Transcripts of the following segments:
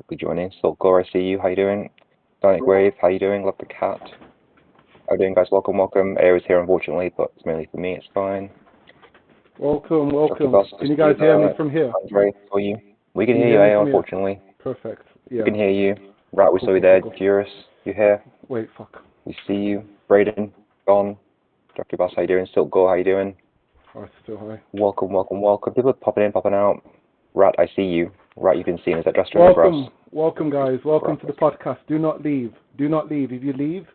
be joining. So Gore, I see you. How you doing? Sonic Wave, how you doing? Love the cat. How you doing, guys? Welcome, welcome. Air is here, unfortunately, but it's mainly for me. It's fine. Welcome, welcome. Can you guys hear me from here? Andre, for you. We can Can you hear you, hear me Air, from here? unfortunately. Perfect. We Yeah. can hear you. Right, we Cool, saw you cool, there. cool, cool. Jurus, you here? Wait, fuck. We see you. Braden, gone. Dr. Boss, how you doing? Silk Gore, how you doing? Oh, it's still high. Welcome, welcome, welcome. People are popping in, popping out. Rat, I see you. Rat, you've been seen. Is that just for us? Welcome, guys. Welcome to the podcast. Do not leave. Do not leave. If you leave,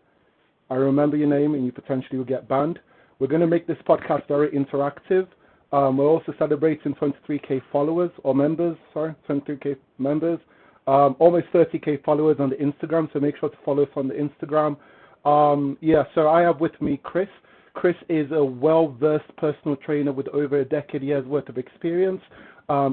I remember your name and you potentially will get banned. We're going to make this podcast very interactive. We're also celebrating 23K followers or members. Sorry, 23K members. Almost 30K followers on the Instagram. So make sure to follow us on the Instagram. So I have with me Chris. Chris is a well-versed personal trainer with over a decade years worth of experience.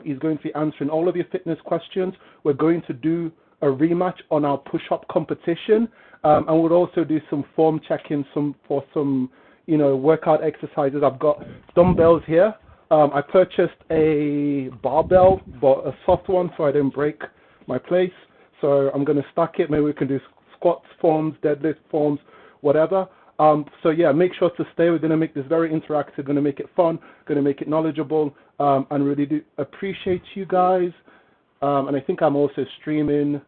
He's going to be answering all of your fitness questions. We're going to do a rematch on our push-up competition, and we'll also do some form checking, for some workout exercises. I've got dumbbells here. I purchased a barbell, but a soft one, so I didn't break my place. So I'm going to stack it. Maybe we can do squats forms, deadlift forms, whatever. Make sure to stay. We're going to make this very interactive, going to make it fun, going to make it knowledgeable, and really do appreciate you guys. And I think I'm also streaming.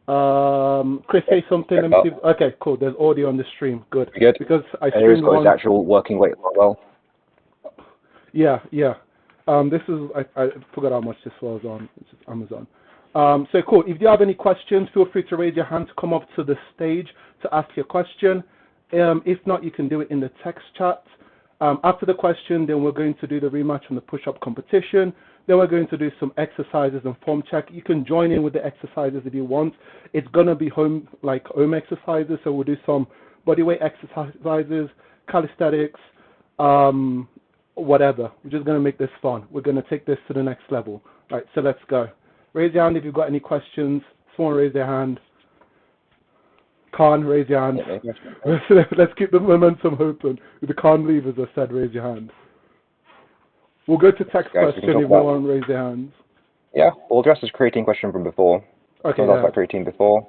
Chris, say something. Let me see. Okay, cool. There's audio on the stream. Good. Good. Because I Air's streamed got his one. actual working weight as well. Yeah. This is, I forgot how much this was on. It's just Amazon. So cool. If you have any questions, feel free to raise your hand to come up to the stage to ask your question. If not, you can do it in the text chat. After the question, then we're going to do the rematch on the push-up competition. Then we're going to do some exercises and form check. You can join in with the exercises if you want. It's going to be home exercises. So we'll do some bodyweight exercises, calisthenics, whatever. We're just going to make this fun. We're going to take this to the next level. All right, so let's go. Raise your hand if you've got any questions. Someone raise their hand. Can't raise your hand. Let's keep the momentum open. If you can't leave, as I said, raise your hand. We'll go to text question if no one raise their hands. Yeah, we'll address this creatine question from before. Okay. Someone asked about creatine before.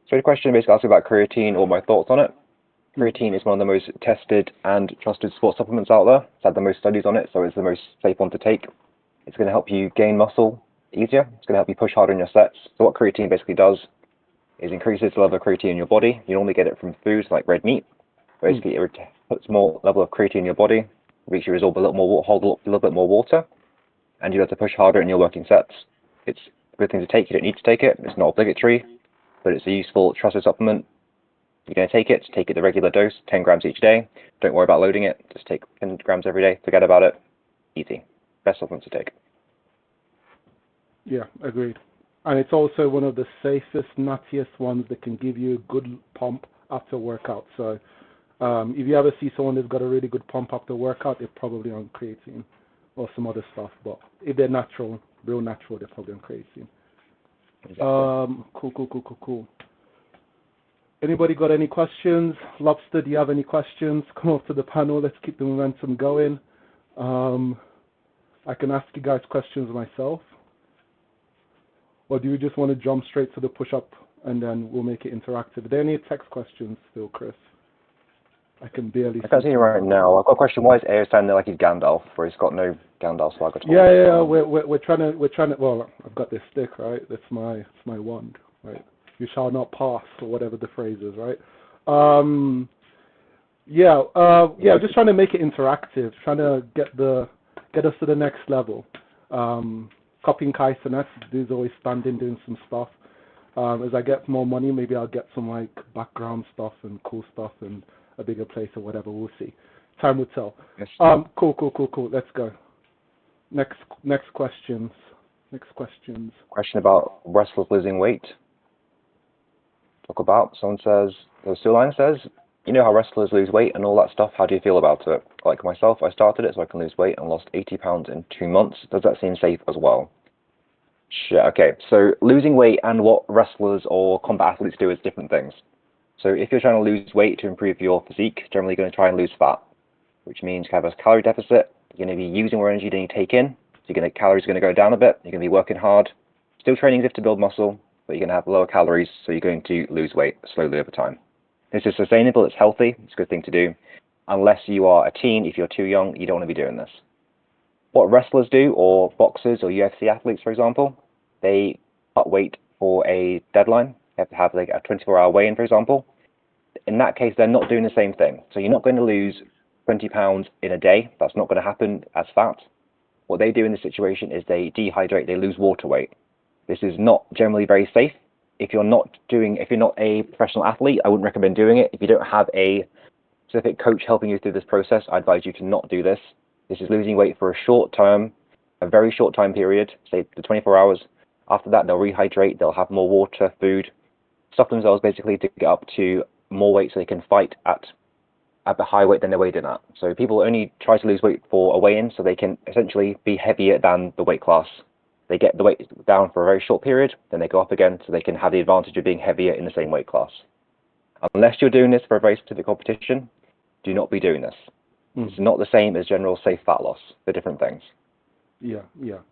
So the question basically asks about creatine or my thoughts on it. Creatine is one of the most tested and trusted sports supplements out there. It's had the most studies on it, so it's the most safe one to take. It's going to help you gain muscle easier. It's going to help you push harder in your sets. So what creatine basically does is increases the level of creatine in your body. You normally get it from foods like red meat. Basically, it puts more level of creatine in your body, makes you resolve a little more, hold a little bit more water, and you have to push harder in your working sets. It's a good thing to take. You don't need to take it. It's not obligatory, but it's a useful, trusted supplement. You're going to take it the regular dose, 10 grams each day. Don't worry about loading it. Just take 10 grams every day. Forget about it. Easy. Best supplement to take. Yeah, agreed. And it's also one of the safest, nuttiest ones that can give you a good pump after workout. So if you ever see someone that's got a really good pump after workout, they're probably on creatine or some other stuff. But if they're natural, real natural, they're probably on creatine. Exactly. Cool. Anybody got any questions? Lobster, do you have any questions? Come up to the panel. Let's keep the momentum going. I can ask you guys questions myself. Or do you just want to jump straight to the push-up and then we'll make it interactive? Are there any text questions still, Chris? I can barely see. I can't see you right now. I've got a question. Why is Air standing there like he's Gandalf, where he's got no Gandalf swag at all? Yeah. We're trying to. Well, I've got this stick, right? That's my wand, right? You shall not pass, or whatever the phrase is, right? Just trying to make it interactive, trying to get us to the next level. Copying Kai Cenat, dude's always standing doing some stuff. As I get more money, maybe I'll get some background stuff and cool stuff and a bigger place or whatever. We'll see. Time will tell. Yes. Cool. Let's go. Next questions. Question about wrestlers losing weight. Talk about. Someone says, the line says, you know how wrestlers lose weight and all that stuff. How do you feel about it? Like myself, I started it so I can lose weight and lost 80 pounds in 2 months. Does that seem safe as well? Sure. Okay. So losing weight and what wrestlers or combat athletes do is different things. So if you're trying to lose weight to improve your physique, generally you're going to try and lose fat, which means you have a calorie deficit. You're going to be using more energy than you take in. So calories are going to go down a bit. You're going to be working hard. Still training as if to build muscle, but you're going to have lower calories, so you're going to lose weight slowly over time. This is sustainable, it's healthy, it's a good thing to do. Unless you are a teen, if you're too young, you don't want to be doing this. What wrestlers do, or boxers or UFC athletes, for example, they cut weight for a deadline. They have to have like a 24-hour weigh-in, for example. In that case, they're not doing the same thing. So you're not going to lose 20 pounds in a day. That's not going to happen as fat. What they do in this situation is they dehydrate, they lose water weight. This is not generally very safe. If you're not a professional athlete, I wouldn't recommend doing it. If you don't have a specific coach helping you through this process, I advise you to not do this. This is losing weight for a very short time period, say the 24 hours. After that, they'll rehydrate, they'll have more water, food, stuff themselves basically to get up to more weight so they can fight at a higher weight than they're weighed in at. So people only try to lose weight for a weigh-in so they can essentially be heavier than the weight class. They get the weight down for a very short period, then they go up again so they can have the advantage of being heavier in the same weight class. Unless you're doing this for a very specific competition, do not be doing this. It's not the same as general safe fat loss. They're different things. Yeah.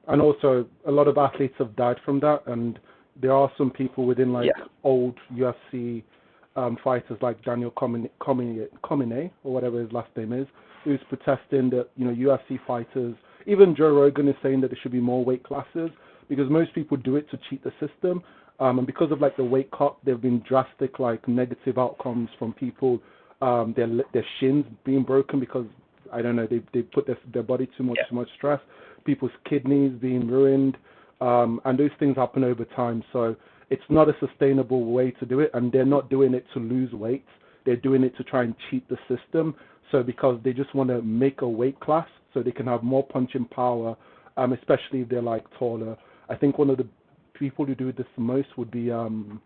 And also, a lot of athletes have died from that, and there are some people within old UFC fighters like Daniel Cormier, or whatever his last name is, who's protesting that UFC fighters, even Joe Rogan is saying that there should be more weight classes because most people do it to cheat the system, and because of the weight cut, there have been drastic negative outcomes from people, their shins being broken because I don't know they put their body too much stress, people's kidneys being ruined, and those things happen over time. So it's not a sustainable way to do it, and they're not doing it to lose weight. They're doing it to try and cheat the system. So because they just want to make a weight class so they can have more punching power, especially if they're taller. I think one of the people who do this the most would be the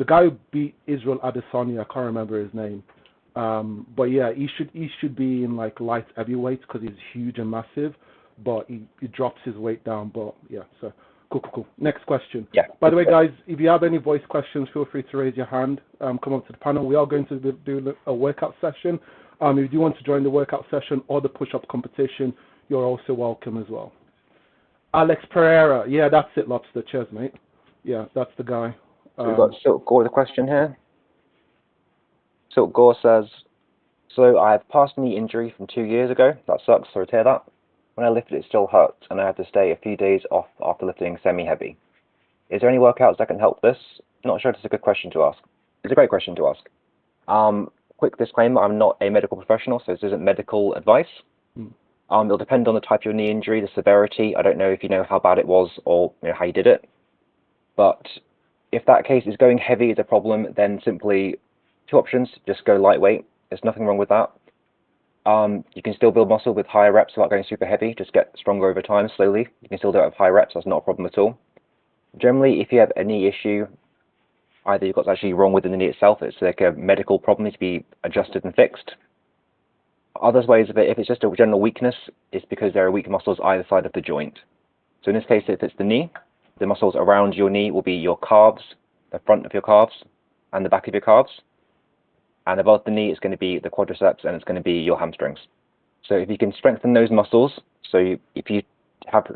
guy who beat Israel Adesanya. I can't remember his name. But yeah, he should be in light heavyweight because he's huge and massive, but he drops his weight down. But yeah, so cool. Next question. Yeah. By the way, guys, if you have any voice questions, feel free to raise your hand. Come up to the panel. We are going to do a workout session. If you want to join the workout session or the push-up competition, you're also welcome as well. Alex Pereira. Yeah, that's it, Lobster. Cheers, mate. Yeah, that's the guy. We've got Silk Gore with a question here. Silk Gore says, so I have past knee injury from 2 years ago. That sucks, sorry to hear that. When I lifted, it still hurts, and I had to stay a few days off after lifting semi-heavy. Is there any workouts that can help this? Not sure if it's a good question to ask. It's a great question to ask. Quick disclaimer, I'm not a medical professional, so this isn't medical advice. It'll depend on the type of knee injury, the severity. I don't know if you know how bad it was or how you did it. But if that case is going heavy is a problem, then simply two options. Just go lightweight. There's nothing wrong with that. You can still build muscle with higher reps without going super heavy. Just get stronger over time, slowly. You can still do it with high reps. That's not a problem at all. Generally, if you have a knee issue, either you've got something actually wrong with the knee itself, it's like a medical problem, needs to be adjusted and fixed. Other ways of it, if it's just a general weakness, it's because there are weak muscles either side of the joint. So in this case, if it's the knee, the muscles around your knee will be your calves, the front of your calves, and the back of your calves. And above the knee, it's going to be the quadriceps, and it's going to be your hamstrings. So if you can strengthen those muscles, if you have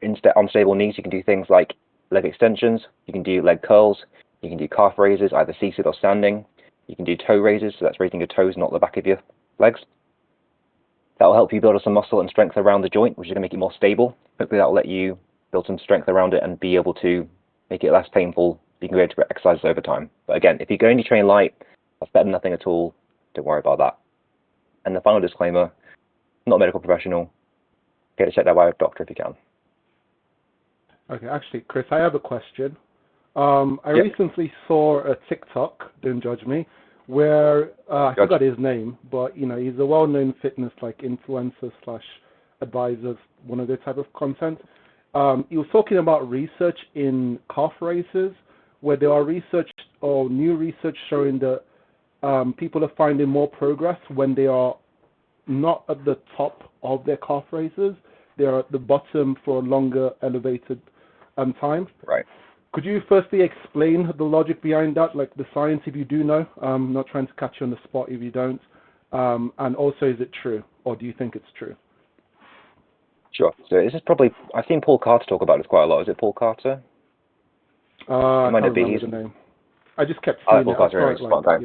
unstable knees, you can do things like leg extensions, you can do leg curls, you can do calf raises, either seated or standing. You can do toe raises, so that's raising your toes, not the back of your legs. That will help you build up some muscle and strength around the joint, which is going to make it more stable. Hopefully that will let you build some strength around it and be able to make it less painful. You can go to exercise over time. But again, if you're going to train light, that's better than nothing at all. Don't worry about that. And the final disclaimer, not a medical professional. Get it checked out by a doctor if you can. Okay, actually, Chris, I have a question. I recently saw a TikTok, don't judge me, where I forgot his name, but he's a well-known fitness influencer / advisor, one of their type of content. He was talking about research in calf raises, where there are new research showing that people are finding more progress when they are not at the top of their calf raises. They are at the bottom for a longer elevated time. Right. Could you firstly explain the logic behind that, the science, if you do know? I'm not trying to catch you on the spot if you don't. And also, is it true, or do you think it's true? Sure. So this is probably, I've seen Paul Carter talk about this quite a lot. Is it Paul Carter? I It might can't not be. remember the name. I just kept I like seeing Paul it. I Carter saw anyway, it smart like, guy.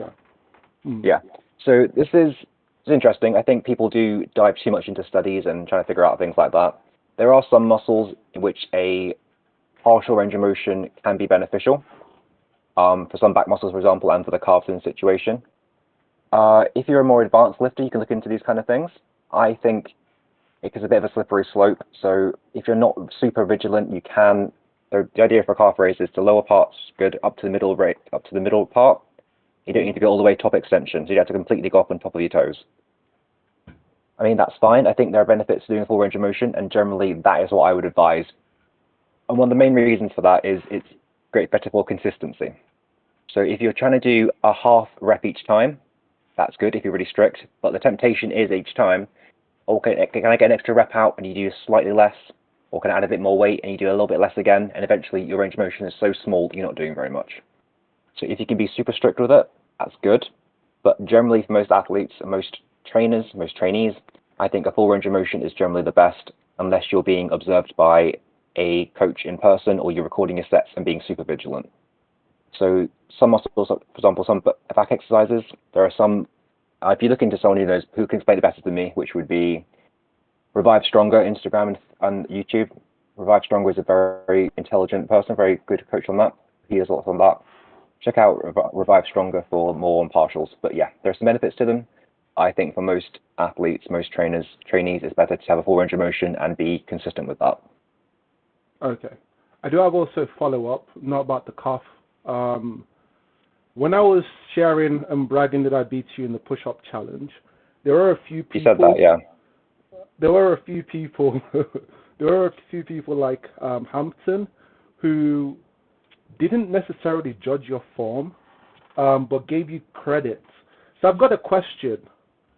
yeah. Mm. Yeah. So this is it's interesting. I think people do dive too much into studies and trying to figure out things like that. There are some muscles in which a partial range of motion can be beneficial. For some back muscles, for example, and for the calves in the situation. If you're a more advanced lifter, you can look into these kind of things. I think it's a bit of a slippery slope. So if you're not super vigilant, you can. The idea for a calf raise is the lower part's good up to the middle rate, up to the middle part. You don't need to go all the way top extension, so you have to completely go up on top of your toes. I mean, that's fine. I think there are benefits to doing full range of motion, and generally that is what I would advise. And one of the main reasons for that is it's better for consistency. So if you're trying to do a half rep each time, that's good if you're really strict. But the temptation is each time, okay, can I get an extra rep out and you do slightly less? Or can I add a bit more weight and you do a little bit less again? And eventually your range of motion is so small you're not doing very much. So if you can be super strict with it, that's good. But generally for most athletes and most trainers, most trainees, I think a full range of motion is generally the best unless you're being observed by a coach in person or you're recording your sets and being super vigilant. So some muscles, for example, some back exercises, there are some, if you look into someone who knows, who can explain it better than me, which would be Revive Stronger, Instagram and YouTube. Revive Stronger is a very intelligent person, very good coach on that. He has lots on that. Check out Revive Stronger for more on partials. But yeah, there are some benefits to them. I think for most athletes, most trainees, it's better to have a full range of motion and be consistent with that. Okay. I do have also a follow-up, not about the calf. When I was sharing and bragging that I beat you in the push-up challenge, there were a few people. You said that, yeah. There were a few people. There were a few people like Hampton, who didn't necessarily judge your form, but gave you credit. So I've got a question.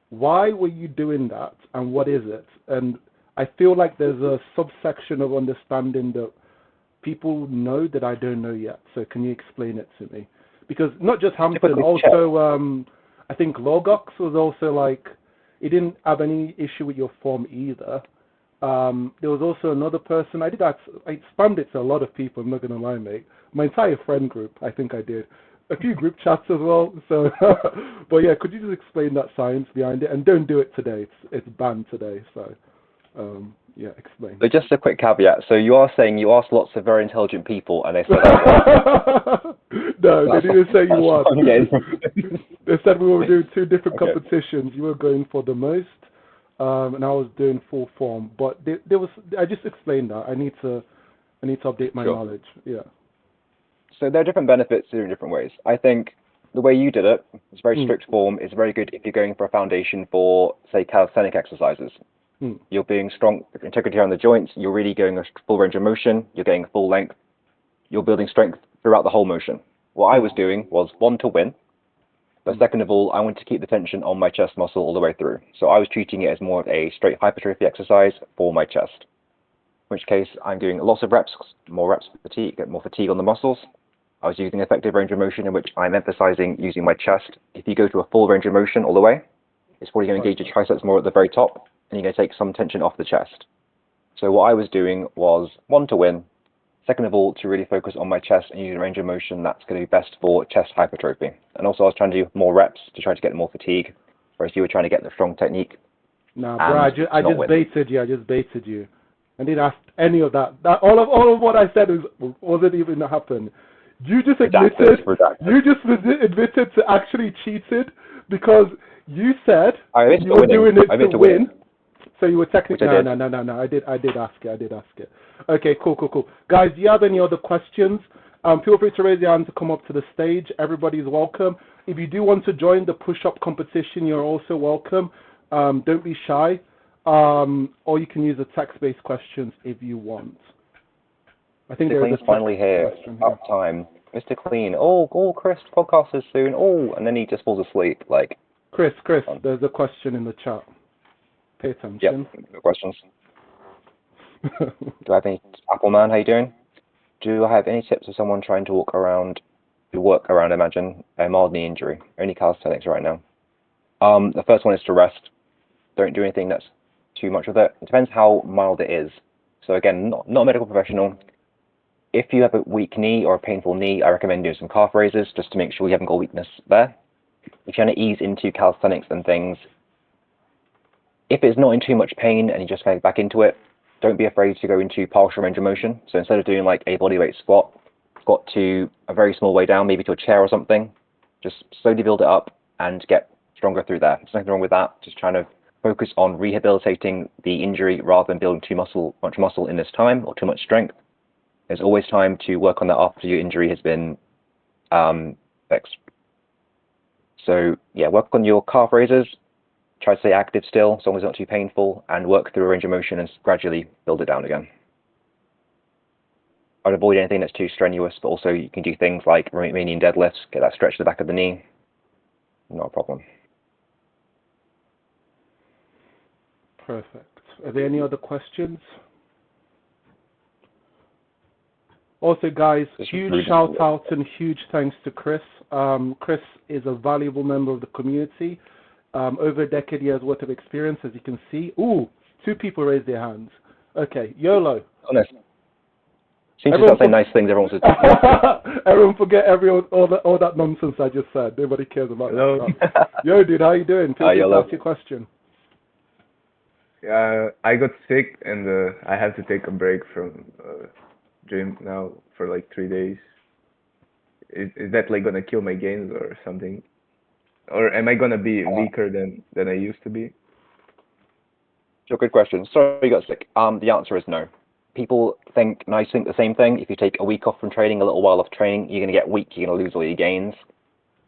Why were you doing that, and what is it? And I feel like there's a subsection of understanding that people know that I don't know yet. So can you explain it to me? Because not just Hampton, also I think Logox was also like, he didn't have any issue with your form either. There was also another person. I spammed it to a lot of people, I'm not going to lie, mate. My entire friend group, I think I did. A few group chats as well. So, but yeah, could you just explain that science behind it? And don't do it today. It's banned today. So, yeah, explain. But just a quick caveat. So you are saying you asked lots of very intelligent people, and they said that. No, they didn't say you won. Okay. They said we were doing two different competitions. You were going for the most, and I was doing full form. But there was. I just explained that. I need to update my knowledge. Yeah. So there are different benefits in different ways. I think the way you did it, it's very strict form. It's very good if you're going for a foundation for, say, calisthenic exercises. You're being strong, integrity around the joints. You're really going a full range of motion. You're getting full length. You're building strength throughout the whole motion. What I was doing was, one, to win. But second of all, I wanted to keep the tension on my chest muscle all the way through. So I was treating it as more of a straight hypertrophy exercise for my chest. In which case, I'm doing lots of reps, more reps fatigue, get more fatigue on the muscles. I was using effective range of motion in which I'm emphasizing using my chest. If you go to a full range of motion all the way, it's probably going to engage your triceps more at the very top, and you're going to take some tension off the chest. So what I was doing was, one, to win. Second of all, to really focus on my chest and use a range of motion that's going to be best for chest hypertrophy. And also I was trying to do more reps to try to get more fatigue, whereas you were trying to get the strong technique. Nah, bro, I just baited you. I didn't ask any of that. All of what I said wasn't even happen. You just admitted. You just admitted to actually cheated because you said you were doing it to win. So you were technically no. I did ask it. Okay, cool. Guys, do you have any other questions? Feel free to raise your hand to come up to the stage. Everybody's welcome. If you do want to join the push-up competition, you're also welcome. Don't be shy. Or you can use the text-based questions if you want. I think Mr. Clean's finally here. Up time. Mr. Clean. Oh, Chris, podcast is soon. Oh, and then he just falls asleep. Like. Chris, there's a question in the chat. Pay attention. Yep, no questions. Do I have any, Appleman, how you doing? Do I have any tips for someone trying to work around, imagine, a mild knee injury? Only calisthenics right now. The first one is to rest. Don't do anything that's too much with it. It depends how mild it is. So again, not a medical professional. If you have a weak knee or a painful knee, I recommend doing some calf raises just to make sure you haven't got weakness there. If you want to ease into calisthenics and things, if it's not in too much pain and you just get back into it, don't be afraid to go into partial range of motion. So instead of doing like a bodyweight squat to a very small way down, maybe to a chair or something, just slowly build it up and get stronger through there. There's nothing wrong with that. Just trying to focus on rehabilitating the injury rather than building much muscle in this time or too much strength. There's always time to work on that after your injury has been fixed. So yeah, work on your calf raises. Try to stay active still, as long as it's not too painful, and work through a range of motion and gradually build it down again. I'd avoid anything that's too strenuous, but also you can do things like Romanian deadlifts, get that stretch to the back of the knee. Not a problem. Perfect. Are there any other questions? Also, guys, huge shout out and huge thanks to Chris. Chris is a valuable member of the community. Over a decade years worth of experience, as you can see. Ooh, 2 people raised their hands. Okay, YOLO. Honest. Seems to start saying nice things. Everyone wants to. Everyone forget all that nonsense I just said. Nobody cares about that. Yo, dude, how you doing? Please ask your question. I got sick and I have to take a break from gym now for like 3 days. Is that like gonna kill my gains or something? Or am I gonna be weaker than I used to be? Sure, good question. Sorry you got sick. The answer is no. People think the same thing. If you take a week off from training, a little while off training, you're gonna get weak. You're gonna lose all your gains.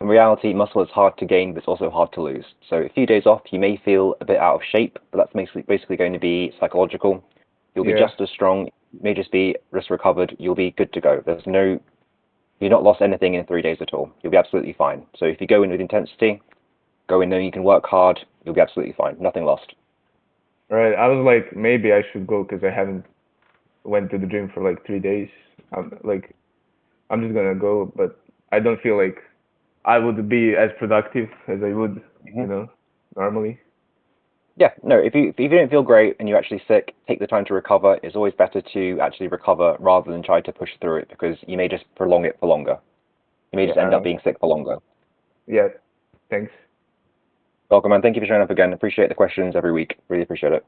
In reality, muscle is hard to gain, but it's also hard to lose. So a few days off, you may feel a bit out of shape, but that's basically going to be psychological. You'll be just as strong. It may just be recovered. You'll be good to go. You've not lost anything in 3 days at all. You'll be absolutely fine. So if you go in with intensity, go in there, you can work hard, you'll be absolutely fine. Nothing lost. Right. I was like, maybe I should go because I haven't went to the gym for like 3 days. I'm just gonna go, but I don't feel like I would be as productive as I would, normally. Yeah, no, if you don't feel great and you're actually sick, take the time to recover. It's always better to actually recover rather than try to push through it, because you may just prolong it for longer. You may just end up being sick for longer. Yeah, thanks. Welcome, man. Thank you for showing up again. Appreciate the questions every week. Really appreciate it.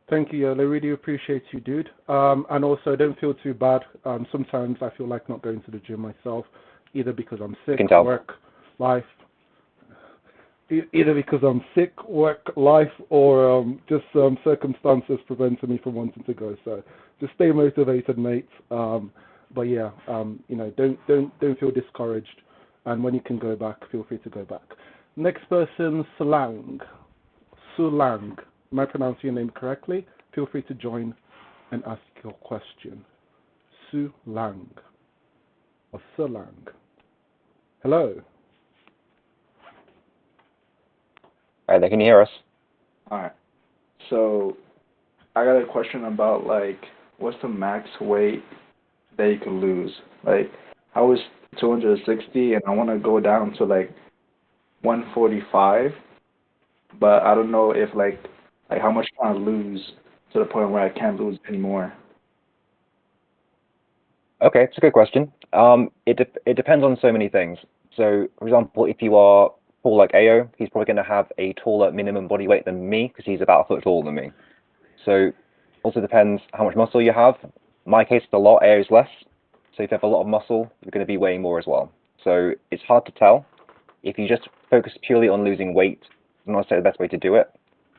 Thank you, Yola. Really appreciate you, dude. And also, don't feel too bad. Sometimes I feel like not going to the gym myself, either because I'm sick, work, life. Either because I'm sick, work, life, or just circumstances preventing me from wanting to go. So just stay motivated, mate. But yeah, don't feel discouraged. And when you can go back, feel free to go back. Next person, Sulang. Am I pronouncing your name correctly? Feel free to join and ask your question. Sulang. Or Sulang. Hello. All right, can you hear us? All right. So I got a question about what's the max weight that you can lose? Like, I was 260 and I want to go down to 145, but I don't know if how much can I lose to the point where I can't lose anymore. Okay, it's a good question. It depends on so many things. So, for example, if you are tall like AO, he's probably going to have a taller minimum body weight than me because he's about a foot taller than me. So, also depends how much muscle you have. In my case, it's a lot. AO is less. So, if you have a lot of muscle, you're going to be weighing more as well. So, it's hard to tell. If you just focus purely on losing weight, it's not necessarily the best way to do it.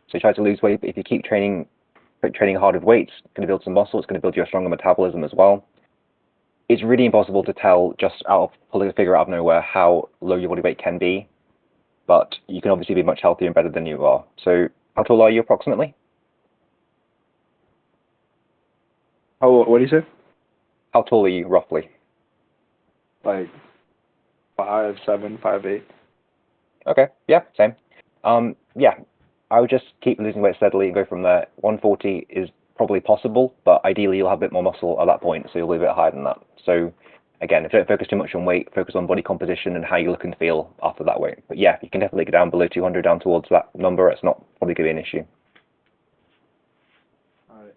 So, you try to lose weight, but if you keep training hard with weights, it's going to build some muscle. It's going to build you a stronger metabolism as well. It's really impossible to tell just pulling a figure out of nowhere how low your body weight can be, but you can obviously be much healthier and better than you are. So how tall are you approximately? What do you say? How tall are you roughly? 5'7", 5'8". Okay, yeah, same. Yeah, I would just keep losing weight steadily and go from there. 140 is probably possible, but ideally you'll have a bit more muscle at that point, so you'll be a bit higher than that. So Again, if you don't focus too much on weight, focus on body composition and how you look and feel after that weight. But yeah, you can definitely get down below 200, down towards that number. It's not probably going to be an issue.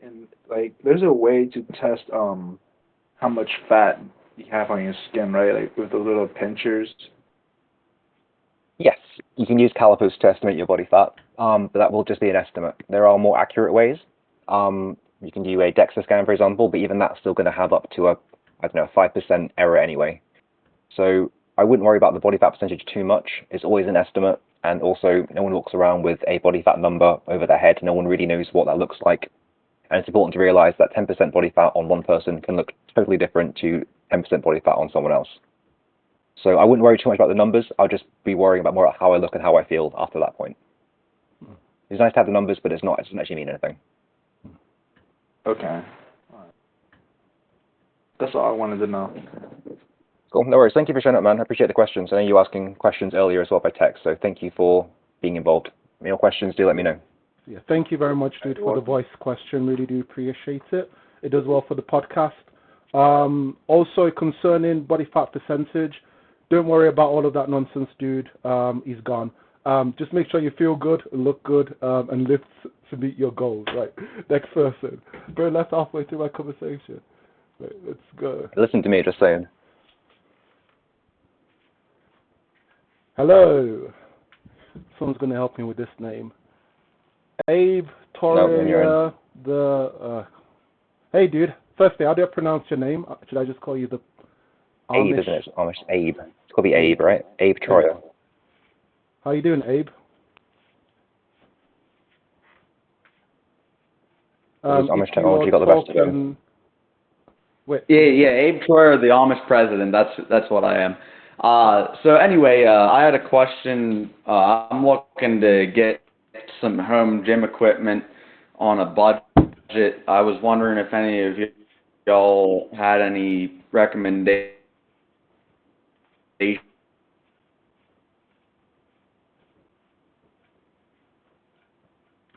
And like, there's a way to test how much fat you have on your skin, right? Like with the little pinchers. Yes, you can use calipers to estimate your body fat, but that will just be an estimate. There are more accurate ways. You can do a DEXA scan, for example, but even that's still going to have up to a, I don't know, 5% error anyway. So I wouldn't worry about the body fat percentage too much. It's always an estimate, and also no one walks around with a body fat number over their head. No one really knows what that looks like. And it's important to realize that 10% body fat on one person can look totally different to 10% body fat on someone else. So I wouldn't worry too much about the numbers. I'll just be worrying about more about how I look and how I feel after that point. It's nice to have the numbers, but it doesn't actually mean anything. Okay. All right. That's all I wanted to know. Cool. No worries. Thank you for showing up, man. I appreciate the questions. I know you were asking questions earlier as well by text, so thank you for being involved. Any more questions, do let me know. Yeah, thank you very much, dude, for the voice question. Really do appreciate it. It does well for the podcast. Also, concerning body fat percentage, don't worry about all of that nonsense, dude. He's gone. Just make sure you feel good, look good, and live to meet your goals. Right. Next person. Bro, that's halfway through my conversation. Right, let's go. Listen to me, just saying. Hello. Someone's going to help me with this name. Abe Torreira, hey, dude. Firstly, how do I pronounce your name? Should I just call you the Abe, isn't it? Amish Abe. It's got to be Abe, right? Abe Troyer. How you doing, Abe? Amish technology got the best of them. Wait. Yeah, Abe Troyer, the Amish president. That's what I am. So anyway, I had a question. I'm looking to get some home gym equipment on a budget. I was wondering if any of y'all had any recommendations.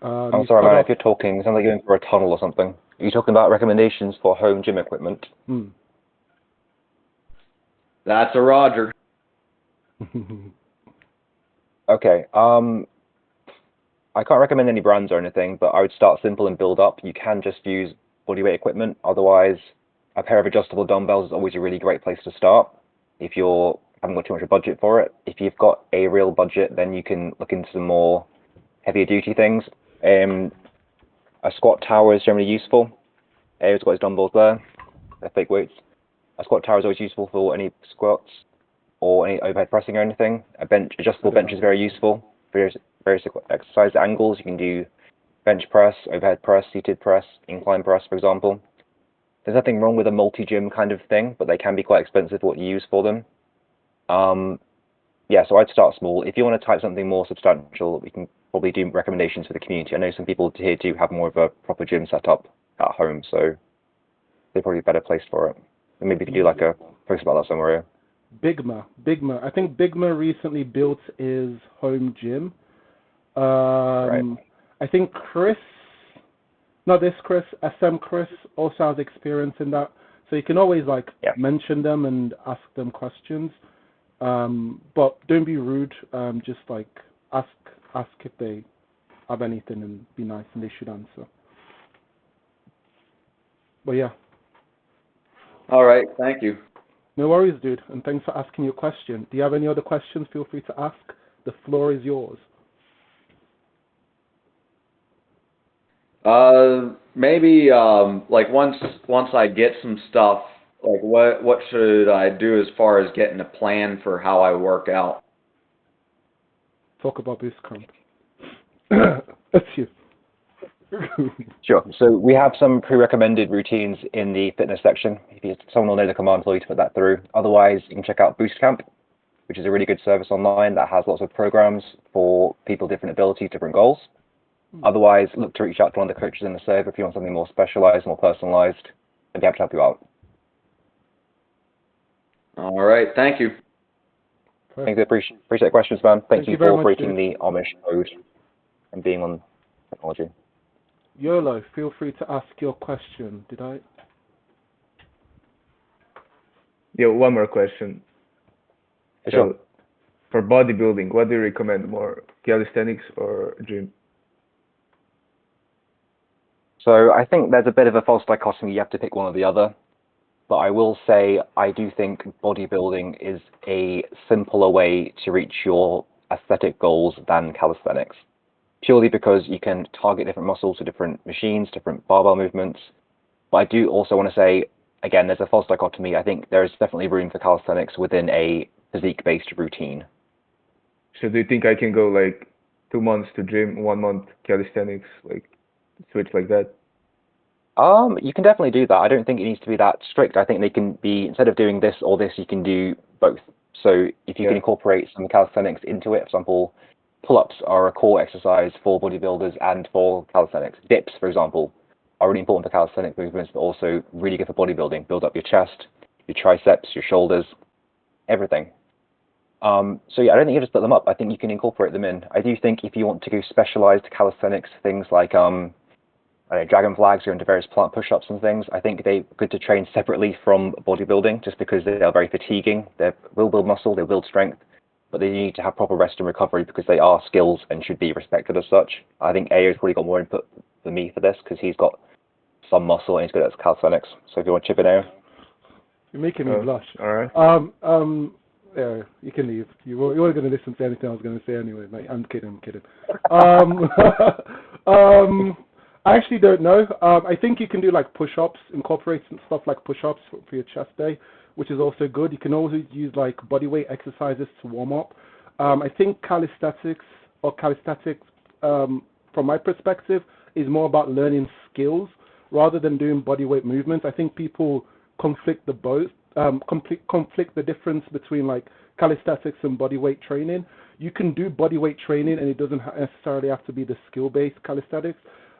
I'm sorry, man, if you're talking, it sounds like you're in for a tunnel or something. Are you talking about recommendations for home gym equipment? That's a Roger. Okay, I can't recommend any brands or anything, but I would start simple and build up. You can just use bodyweight equipment. Otherwise, a pair of adjustable dumbbells is always a really great place to start if you haven't got too much of a budget for it. If you've got a real budget, then you can look into some more heavier duty things. A squat tower is generally useful. It's got his dumbbells there. They're fake weights. A squat tower is always useful for any squats or any overhead pressing or anything. Adjustable bench is very useful for various exercise angles. You can do bench press, overhead press, seated press, incline press, for example. There's nothing wrong with a multi-gym kind of thing, but they can be quite expensive what you use for them. Yeah, so I'd start small. If you want to type something more substantial, we can probably do recommendations for the community. I know some people here do have more of a proper gym setup at home, so they're probably better placed for it. And maybe you could do like a post about that somewhere. Bigma. I think Bigma recently built his home gym. Right. I think Chris, SM Chris also has experience in that. So you can always mention them and ask them questions. But don't be rude. Just ask if they have anything and be nice, and they should answer. But yeah. All right, thank you. No worries, dude, and thanks for asking your question. Do you have any other questions? Feel free to ask. The floor is yours. Maybe once I get some stuff, what should I do as far as getting a plan for how I work out? Talk about this, camp. That's you. Sure. So we have some pre-recommended routines in the fitness section. Someone will know the command for you to put that through. Otherwise, you can check out Boostcamp, which is a really good service online that has lots of programs for people with different abilities, different goals. Otherwise, look to reach out to one of the coaches in the server if you want something more specialized, more personalized. I'd be happy to help you out. All right. Thank you. Thanks. Appreciate the questions, man. Thank you for much, breaking dude. the Amish code and being on technology. YOLO, feel free to ask your question. Did I? Yeah, one more question. For sure. So, for bodybuilding, what do you recommend more, calisthenics or gym? So I think there's a bit of a false dichotomy. You have to pick one or the other. But I will say I do think bodybuilding is a simpler way to reach your aesthetic goals than calisthenics. Purely because you can target different muscles to different machines, different barbell movements. But I do also want to say, again, there's a false dichotomy. I think there is definitely room for calisthenics within a physique-based routine. So do you think I can go like 2 months to gym, 1 month calisthenics, like switch like that? You can definitely do that. I don't think it needs to be that strict. I think they can be, instead of doing this or this, you can do both. So if you can Yeah. incorporate some calisthenics into it, for example, pull-ups are a core exercise for bodybuilders and for calisthenics. Dips, for example, are really important for calisthenic movements, but also really good for bodybuilding. Build up your chest, your triceps, your shoulders, everything. So yeah, I don't think you have to split them up. I think you can incorporate them in. I do think if you want to go specialized calisthenics, things like I know, dragon flags go into various plant push-ups and things. I think they're good to train separately from bodybuilding just because they are very fatiguing. They will build muscle, they'll build strength, but they need to have proper rest and recovery because they are skills and should be respected as such. I think Ayo's probably got more input than me for this because he's got some muscle and he's good at calisthenics. So if you want to chip in, Ayo. You're making me Oh, blush. all right. Yeah, you can leave. You weren't going to listen to anything I was going to say anyway. Like, I'm kidding. Um, I actually don't know. I think you can do like push-ups, incorporate some stuff like push-ups for your chest day, which is also good. You can also use like body weight exercises to warm up. I think calisthenics, from my perspective, is more about learning skills rather than doing body weight movements. I think people conflict the both, conflict the difference between like calisthenics and body weight training. You can do body weight training and it doesn't necessarily have to be the skill-based calisthenics.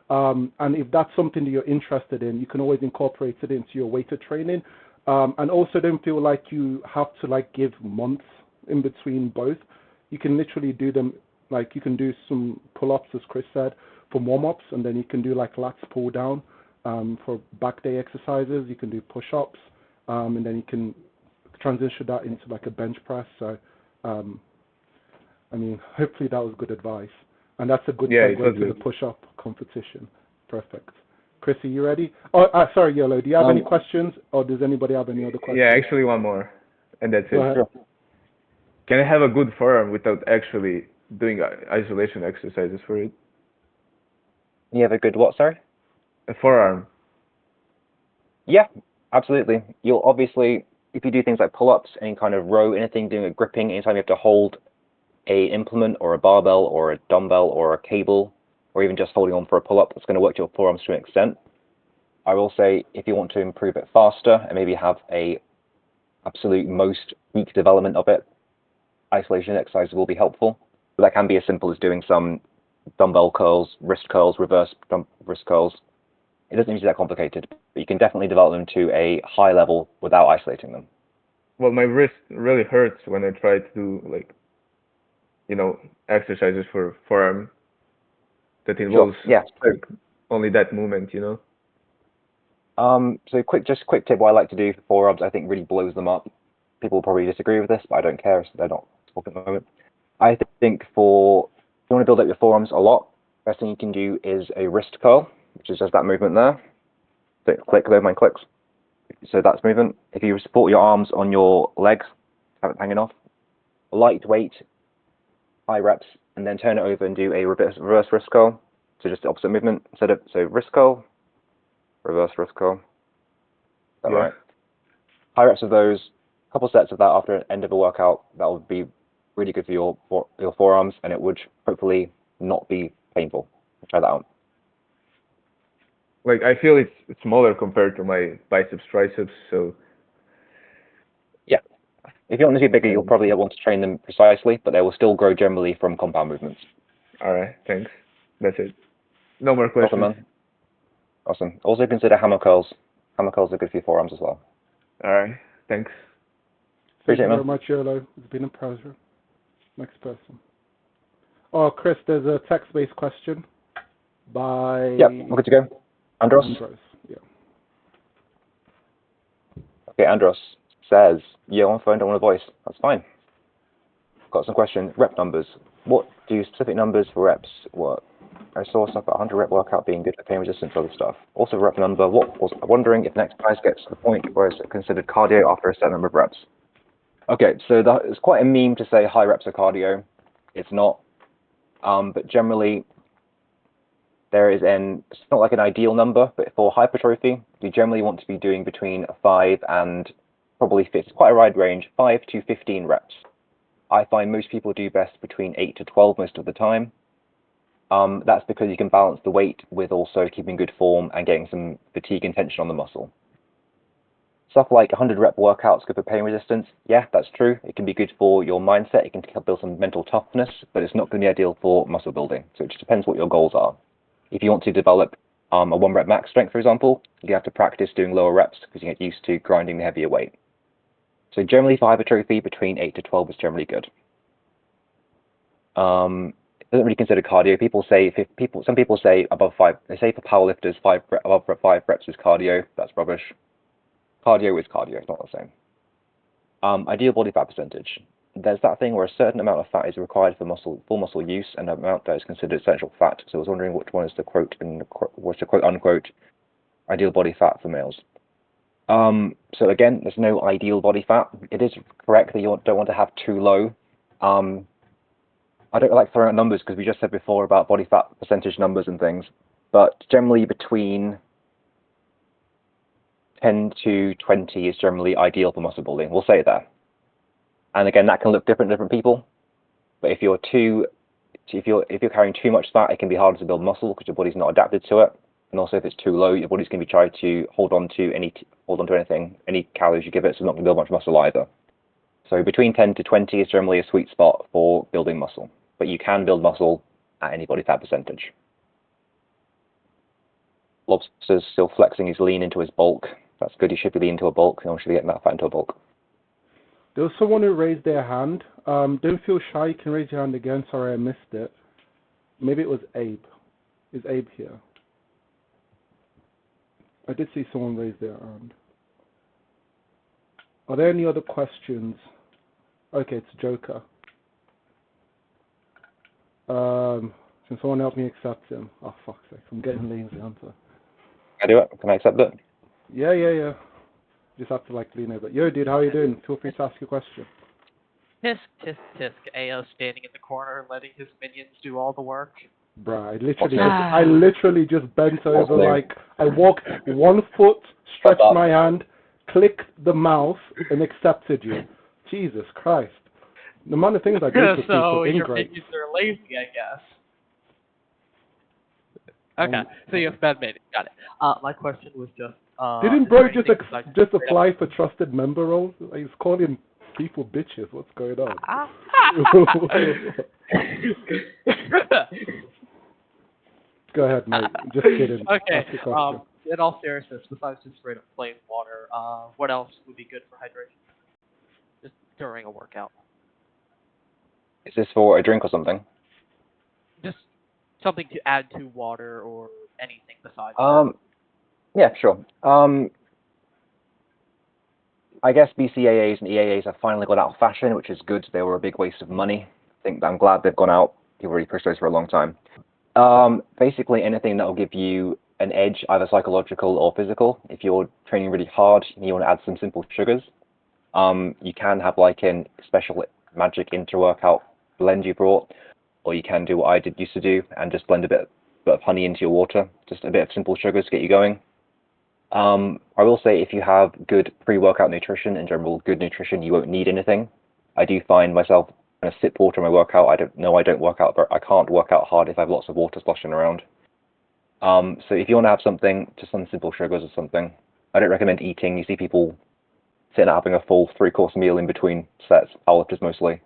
And if that's something that you're interested in, you can always incorporate it into your weighted training. And also don't feel like you have to like give months in between both. You can literally do them, like you can do some pull-ups, as Chris said, for warm-ups, and then you can do like lats pull down for back day exercises. You can do push-ups, and then you can transition that into like a bench press. So, I mean, hopefully that was good advice. And that's a good Yeah, it segue was to the good. push-up competition. Perfect. Chris, are you ready? Oh, sorry, Yellow. Do you have any questions, or does anybody have any other questions? Yeah, actually one more, and that's Go it. ahead. Sure. Can I have a good forearm without actually doing isolation exercises for it? You have a good what, sorry? A forearm. Yeah, absolutely. You'll obviously, if you do things like pull-ups, any kind of row, anything doing a gripping, anytime you have to hold a implement or a barbell or a dumbbell or a cable or even just holding on for a pull-up, that's going to work your forearms to an extent. I will say if you want to improve it faster and maybe have a absolute most peak development of it, isolation exercises will be helpful. But that can be as simple as doing some dumbbell curls, wrist curls, reverse wrist curls. It doesn't need to be that complicated, but you can definitely develop them to a high level without isolating them. Well, my wrist really hurts when I try to do like, exercises for forearm that Sure. involves Yeah. So like only that movement. So quick tip. What I like to do for forearms, I think really blows them up. People will probably disagree with this, but I don't care. So they're not talking at the moment. I think if you want to build up your forearms a lot, best thing you can do is a wrist curl, which is just that movement there. So click, though mine clicks. So that's movement. If you support your arms on your legs, have it hanging off, lightweight, high reps, and then turn it over and do a reverse wrist curl. So just the opposite movement. So wrist curl, reverse wrist curl. Is that Yeah. right? High reps of those, a couple sets of that after the end of a workout. That would be really good for your forearms, and it would hopefully not be painful. Try that out. Like I feel it's smaller compared to my biceps, triceps, so Yeah. If you want them to be bigger, you'll probably want to train them precisely, but they will still grow generally from compound movements. all right, thanks. That's it. No more Awesome, questions. man. Awesome. Also consider hammer curls. Hammer curls are good for your forearms as well. All right, thanks. Thank Appreciate you it, very man. much, Yolo. It's been a pleasure. Next person. Oh, Chris, there's a text-based question by Yeah, we're good to go. Andros? Andros. Yeah. Okay, Andros. says, "Yo, on phone, don't want a voice." That's fine. Got some questions. Rep numbers. What do specific numbers for reps work? I saw stuff about 100 rep workout being good for pain resistance and other stuff. Also, rep number. What was wondering if an exercise gets to the point where it's considered cardio after a certain number of reps. Okay, so it's quite a meme to say high reps are cardio. It's not. But generally, it's not like an ideal number, but for hypertrophy, you generally want to be doing between 5 and probably it's quite a wide range, 5 to 15 reps. I find most people do best between 8 to 12 most of the time. That's because you can balance the weight with also keeping good form and getting some fatigue and tension on the muscle. Stuff like 100 rep workouts good for pain resistance. Yeah, that's true. It can be good for your mindset. It can help build some mental toughness, but it's not going to be ideal for muscle building. So it just depends what your goals are. If you want to develop a 1 rep max strength, for example, you have to practice doing lower reps because you get used to grinding the heavier weight. So generally for hypertrophy, between 8 to 12 is generally good. It doesn't really consider cardio. Some people say above 5. They say for powerlifters, above 5 reps is cardio. That's rubbish. Cardio is cardio. It's not the same. Ideal body fat percentage. There's that thing where a certain amount of fat is required for full muscle use, and an amount that is considered essential fat. So I was wondering which one is the quote unquote ideal body fat for males. So again, there's no ideal body fat. It is correct that you don't want to have too low. I don't like throwing out numbers because we just said before about body fat percentage numbers and things, but generally between 10 to 20 is generally ideal for muscle building. We'll say that. And again, that can look different to different people. But if you're carrying too much fat, it can be harder to build muscle because your body's not adapted to it. And also, if it's too low, your body's going to be trying to hold on to anything, any calories you give it, so it's not going to build much muscle either. So between 10 to 20 is generally a sweet spot for building muscle. But you can build muscle at any body fat percentage. Lobster's still flexing his lean into his bulk. That's good. He should be lean into a bulk. No one should be getting that fat into a bulk. There was someone who raised their hand. Don't feel shy. You can raise your hand again. Sorry, I missed it. Maybe it was Abe. Is Abe here? I did see someone raise their hand. Are there any other questions? Okay, it's Joker. Can someone help me accept him? Oh, fuck's sake. I'm getting lazy, aren't I? Can I do it? Can I accept it? Yeah. Just have to lean over. Yo, dude, how you doing? Feel free to ask your question. Tisk. AO standing in the corner, letting his minions do all the work. Bruh, I literally just bent over, I walked 1 foot, stretched my hand, clicked the mouse, and accepted you. Jesus Christ. The amount of things I do for people, So your ingrate. minions are lazy, I guess. Okay, so you have bad minions. Got it. My question was just... Didn't bro just apply for trusted member roles? He's calling people bitches. What's going on? Go ahead, mate. Just kidding. Okay. Ask your question. In all seriousness, besides just straight up plain water, what else would be good for hydration? Just during a workout. Is this for a drink or something? Just something to add to water or anything besides that. Yeah, sure. I guess BCAAs and EAAs have finally got out of fashion, which is good. They were a big waste of money. I'm glad they've gone out. People already pushed those for a long time. Basically anything that will give you an edge, either psychological or physical. If you're training really hard and you want to add some simple sugars, you can have a special magic inter-workout blend you brought, or you can do what I used to do and just blend a bit of honey into your water, just a bit of simple sugars to get you going. I will say if you have good pre-workout nutrition, in general good nutrition, you won't need anything. I do find myself when I sip water in my workout, I can't work out hard if I have lots of water sloshing around. So if you want to have something, just some simple sugars or something, I don't recommend eating. You see people sitting out having a full 3-course meal in between sets, powerlifters mostly.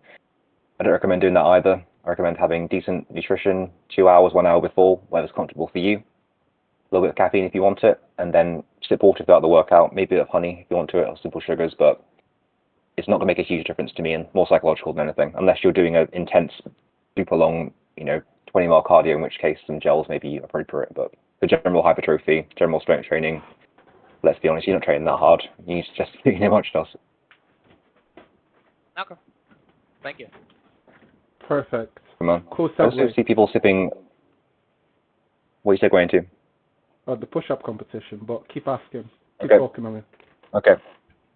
I don't recommend doing that either. I recommend having decent nutrition 2 hours, 1 hour before, whatever's comfortable for you. A little bit of caffeine if you want it, and then sip water throughout the workout, maybe a bit of honey if you want to, or simple sugars, but it's not going to make a huge difference to me, and more psychological than anything, unless you're doing an intense, super long, 20-mile cardio, in which case some gels may be appropriate. But for general hypertrophy, general strength training, let's be honest, you're not training that hard. You need to just do much else. Okay. Thank you. Perfect. Come on. Cool I also segue. see people sipping. What are you segueing to? The push-up competition, but keep asking. Keep Okay. talking on it. Okay.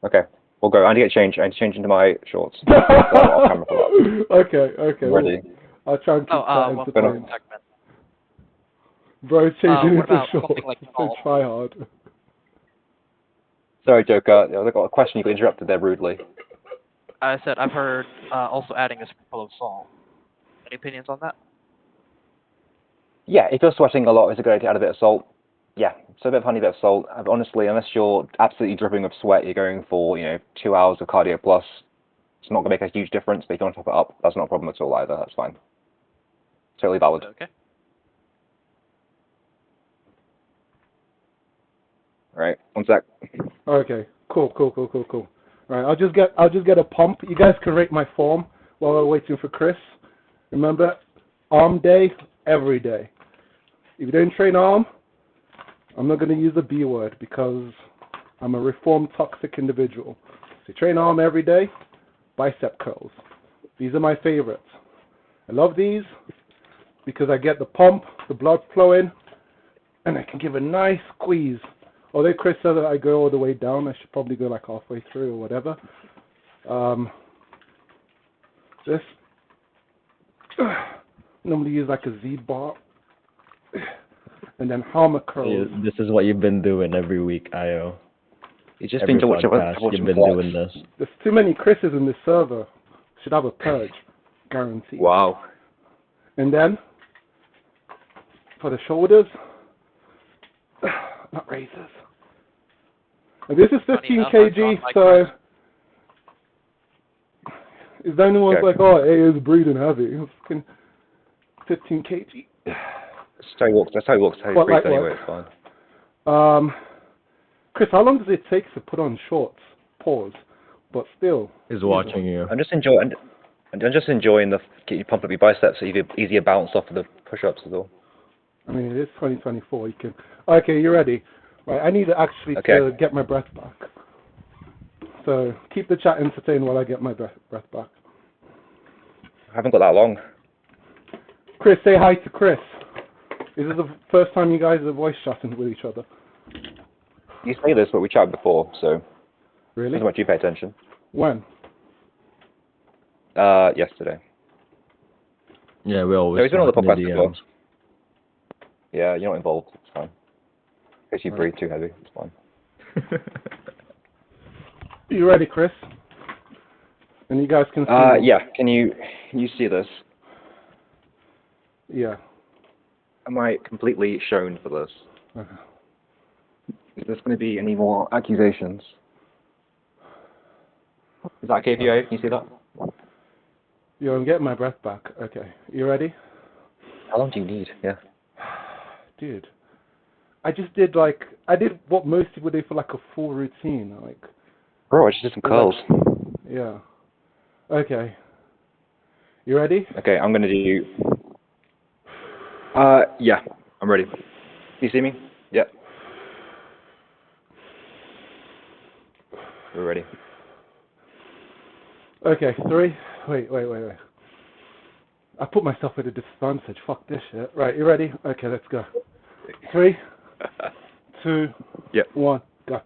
Okay. We'll go. I need to get changed. I need to change into my shorts. So I'm off camera for that. Okay. Ready. I'll try and keep that Well, entertaining. segment. Bro, changing what into about shorts. something like So golf? try hard. Sorry, Joker. I've got a question. You got interrupted there rudely. I said I've heard also adding a sprinkle of salt. Any opinions on that? Yeah, if you're sweating a lot, it's a good idea to add a bit of salt. Yeah, so a bit of honey, a bit of salt. Honestly, unless you're absolutely dripping with sweat, you're going for 2 hours of cardio plus. It's not going to make a huge difference. But if you want to top it up, that's not a problem at all either. That's fine. Totally valid. Okay. All right, one sec. Okay, cool. All right, I'll just get a pump. You guys can rate my form while we're waiting for Chris. Remember, arm day every day. If you don't train arm, I'm not going to use the B word because I'm a reformed toxic individual. So you train arm every day, bicep curls. These are my favorites. I love these because I get the pump, the blood flowing, and I can give a nice squeeze. Although Chris said that I go all the way down, I should probably go like halfway through or whatever. This normally use like a Z bar, and then hammer curls. This is what you've been doing every week, Io. You just Every been watching podcast, you've been vlogs. doing this. There's too many Chris's in this server. Should have a purge, guaranteed. Wow. And then for the shoulders, not raises. And this is 15 enough, kg, I dropped my so if anyone's Okay. like, oh, hey, it's breathing heavy, it's fucking 15 kg. That's how he walks. That's how he walks. How he What, breathes like anyway. what? It's fine. Chris, how long does it take to put on shorts? Pause. But still. He's watching you. I'm just enjoying the get you pump up your biceps so you easier bounce off of the push-ups as well. I mean, it is 2024. You can. Okay, you ready? Right. I need to actually Okay. to get my breath back. So keep the chat entertained while I get my breath back. I haven't got that long. Chris, say hi to Chris. Is this the first time you guys are voice chatting with each other? You say this, but we chatted before, so Really? not much you pay attention. When? Yesterday. Yeah, we always No, he's been on the talk in podcast as well. DMs. Yeah, you're not involved. It's fine. In case you Right. breathe too heavy, it's fine. You ready, Chris? And you guys can see. Yeah. Can you see this? Yeah. Am I completely shown for this? Okay. Is there going to be any more accusations? Is that okay for you? Can you see that? Yo, I'm getting my breath back. Okay. You ready? How long do you need? Yeah. Dude. I did what most people do for like a full routine. Like, Bro, I just did some curls. yeah. Okay. You ready? Okay, I'm gonna do. Yeah, I'm ready. You see me? Yeah. We're ready. Okay, 3. Wait. I put myself at a disadvantage. Fuck this shit. Right, you ready? Okay, let's go. 3, 2, Yep. 1, go.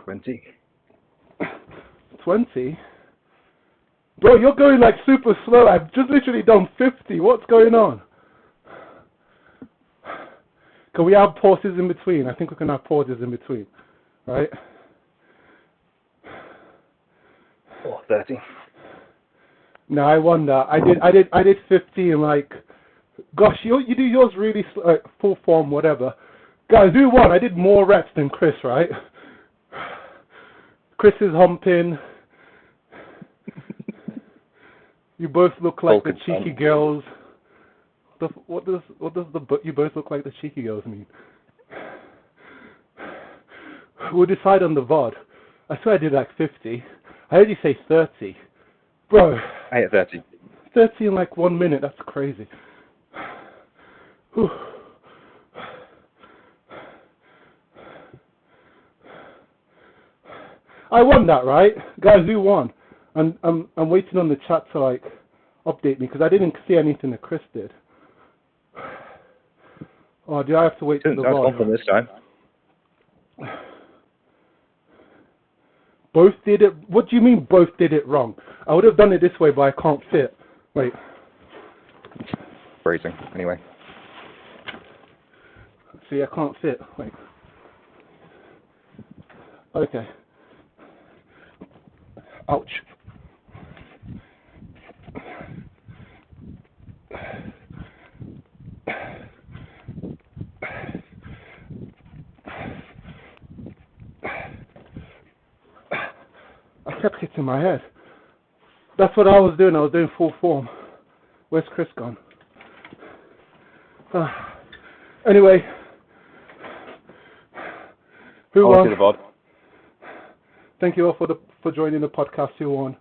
Twenty. 20? Bro, you're going like super slow. I've just literally done 50. What's going on? Can we have pauses in between? I think we can have pauses in between. Right? Oh, 30. No, I wonder. I did 15. Like, gosh, you do yours really slow, full form, whatever. Guys, do one. I did more reps than Chris, right? Chris is humping. You both look like the Full cheeky girls. What does you both look like the cheeky girls mean? We'll decide on the VOD. I swear I did like 50. I heard you say 30. Bro. I hit 30. 30 in like 1 minute. That's crazy. Whew. I won that, right? Guys, who won? And I'm waiting on the chat to like update me because I didn't see anything that Chris did. Oh, do I have to wait for the That's VOD? one this time. Both did it. What do you mean both did it wrong? I would have done it this way, but I can't fit. Wait. Phrasing. Anyway. See, I can't fit. Wait. Okay. Ouch. I kept hitting my head. That's what I was doing. I was doing full form. Where's Chris gone? Anyway. Who I'll won? do the VOD. Thank you all for joining the podcast. Who won?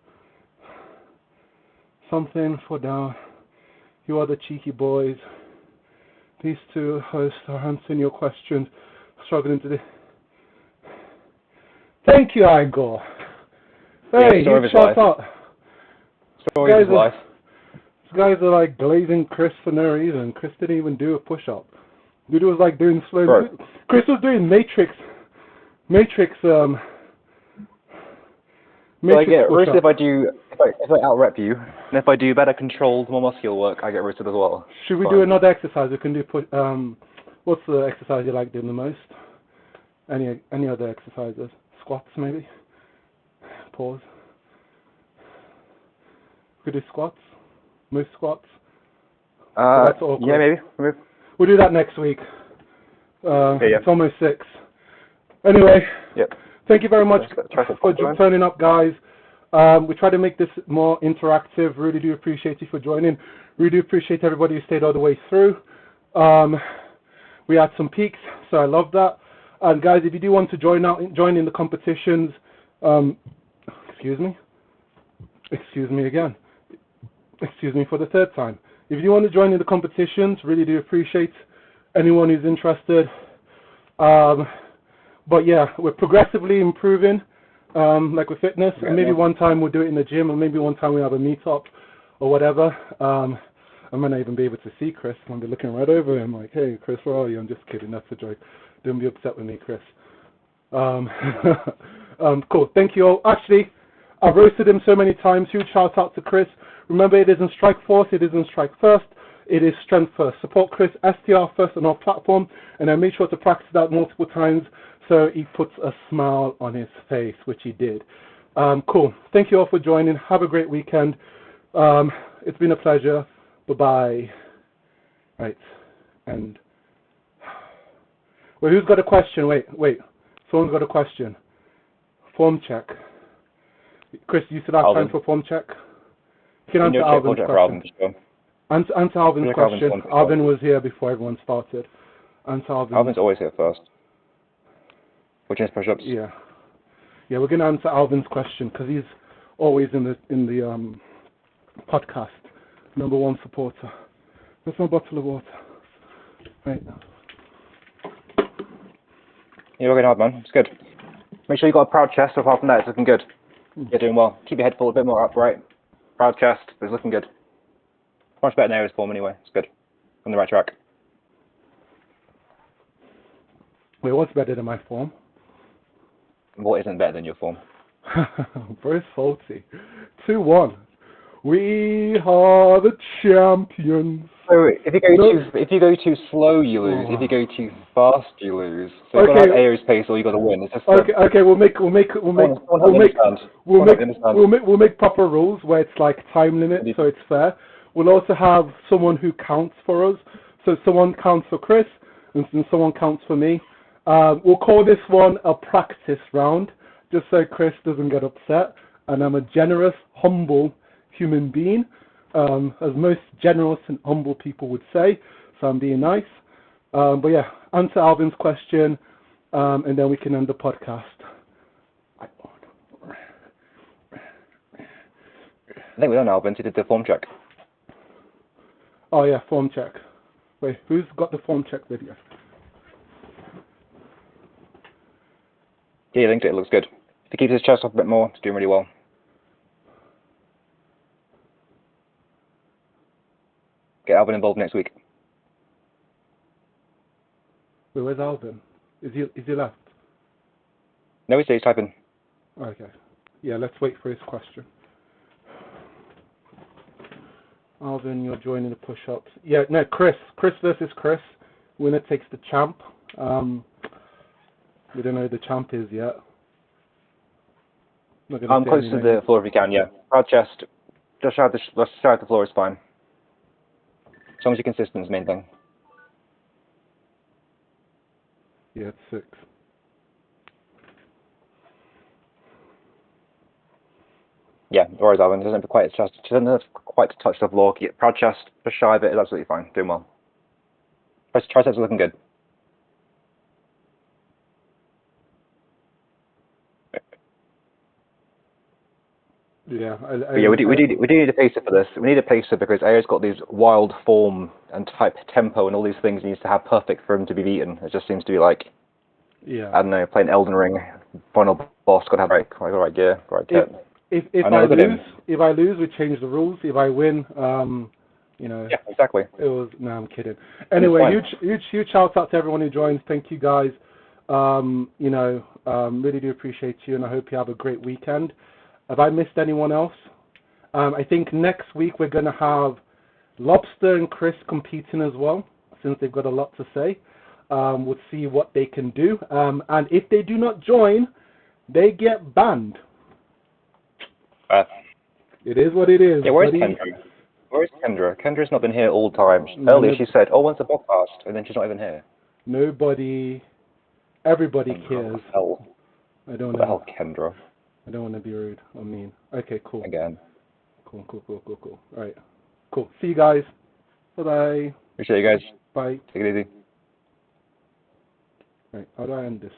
Something for down. You are the cheeky boys. These two hosts are answering your questions. Struggling to Thank you, Igor. Hey, story of you his shout life. out. Story of his life. These guys are like glazing Chris for no reason. Chris didn't even do a push-up. Dude was like doing slow. Bro. Chris was doing Matrix. So I get roasted push-up. if I out-rep you, and if I do better controlled, more muscular work, I get roasted as well. Should we Fine. do another exercise? We can do what's the exercise you like doing the most? Any other exercises? Squats maybe? Pause. We could do squats. Most squats. That's awkward. Yeah, maybe. We'll do that next week. Yeah. It's almost 6. Anyway. Yep. Thank you very much Try for join. turning up, guys. We try to make this more interactive. Really do appreciate you for joining. Really do appreciate everybody who stayed all the way through. We had some peaks, so I love that. And guys, if you do want to join in the competitions, excuse me again. Excuse me for the third time. If you want to join in the competitions, really do appreciate anyone who's interested. But yeah, we're progressively improving, like with fitness. And maybe one time we'll do it in the gym, or maybe one time we have a meetup or whatever. I might not even be able to see Chris. I'm be looking right over him like, hey, Chris, where are you? I'm just kidding. That's a joke. Don't be upset with me, Chris. Cool. Thank you all. Actually, I've roasted him so many times. Huge shout out to Chris. Remember, it isn't strike force. It isn't strike first. It is strength first. Support Chris STR first on our platform, and I made sure to practice that multiple times so he puts a smile on his face, which he did. Cool. Thank you all for joining. Have a great weekend. It's been a pleasure. Bye-bye. Right. And wait, who's got a question? Wait. Someone's got a question. Form check. Chris, you still have Alvin. time for form check? You can answer Alvin's question. Answer Alvin's question. Alvin was here before everyone started. Answer Alvin. Alvin's always here first. For chest push-ups. Yeah, we're gonna answer Alvin's question because he's always in the podcast. Number one supporter. There's my bottle of water. Right. You're working hard, man. It's good. Make sure you got a proud chest. Apart from that, it's looking good. You're doing well. Keep your head full a bit more upright. Proud chest. It's looking good. Much better than Aries form anyway. It's good. On the right track. Wait, what's better than my form? What isn't better than your form? Very salty. 2-1. We are the champions. So if you go too slow, you lose. If you go too fast, you lose. So you've got to have Aries pace, or you got to win. It's just Okay. We'll make proper rules where it's like time limit, so it's fair. We'll also have someone who counts for us. So someone counts for Chris, and someone counts for me. We'll call this one a practice round just so Chris doesn't get upset. And I'm a generous, humble human being, as most generous and humble people would say. So I'm being nice. But yeah, answer Alvin's question, and then we can end the podcast. I think we done, Alvin. You did the form check. Oh yeah, form check. Wait, who's got the form check video? Yeah, you linked it. It looks good. If he keeps his chest up a bit more, it's doing really well. Get Alvin involved next week. Wait, where's Alvin? Is he left? No, he's typing. Okay. Yeah, let's wait for his question. Alvin, you're joining the push-ups. Yeah, no, Chris versus Chris. Winner takes the champ. We don't know who the champ is yet. I'm close to the floor if you can, yeah. Proud chest. Just shy of the floor is fine. As long as you're consistent is the main thing. Yeah, it's 6. Yeah, no worries, Alvin. It doesn't have quite to touch the floor. Proud chest, just shy of it is absolutely fine. Doing well. Triceps are looking good. Yeah, Yeah, we do need a pacer for this. We need a pacer because AO's got these wild form and type tempo and all these things he needs to have perfect for him to be beaten. It just seems to be like, yeah. I don't know, playing Elden Ring, final boss, got to have the right gear, right kit. If I lose, we change the rules. If I win, you know. Yeah, exactly. It was. No, I'm kidding. Anyway, huge shout out to everyone who joins. Thank you guys. You know, really do appreciate you, and I hope you have a great weekend. Have I missed anyone else? I think next week we're going to have Lobster and Chris competing as well, since they've got a lot to say. We'll see what they can do. And if they do not join, they get banned. It is what it is. Yeah, where's Kendra? Where's Kendra? Kendra's not been here all the time. Earlier she said, "Oh, when's the podcast?" and then she's not even here. Everybody cares. What the hell? I don't know. What the hell, Kendra? I don't want to be rude or mean. Okay, cool. Again. Cool. All right. Cool. See you guys. Bye-bye. Appreciate you guys. Bye. Take it easy. Right. How do I end this?